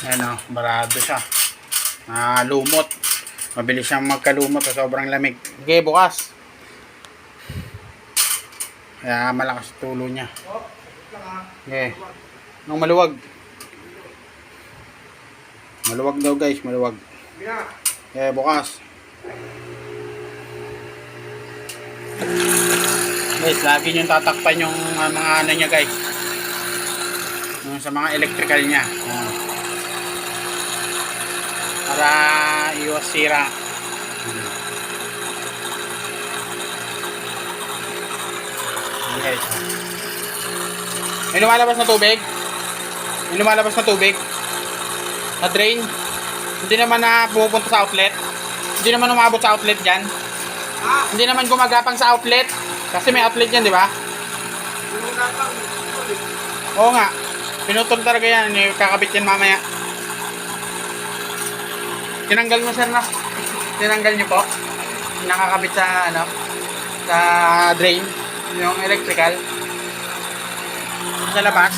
Ayan o, barado siya. Lumot. Mabilis siyang magkalumot sa sobrang lamig. Okay, bukas. Kaya malakas tulo niya. Okay. Nang maluwag. Maluwag daw guys, maluwag. Okay, bukas. Guys, lagi nyo tatakpan yung mga ano niya guys. Yung sa mga electrical niya. Para iwas sira. Guys. May lumalabas na tubig. May lumalabas na tubig. Na drain. Hindi naman na pupunta sa outlet. Hindi naman umabot sa outlet dyan. Hindi naman gumagapang sa outlet. Kasi may outlet yan, di ba? Oo nga. Pinutol talaga yan. Kakabit yan mamaya. Tinanggal mo sir na. Tinanggal nyo po. Nakakabit sa ano. Sa drain. Yung electrical. Sa labas.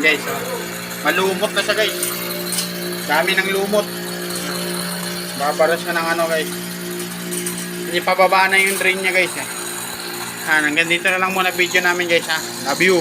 Guys, malumot na siya guys. Dami ng lumot. Babaras ka ng ano guys. Hindi pababa na yung drain niya guys. Hanggang dito na lang muna video namin guys ha. Love you.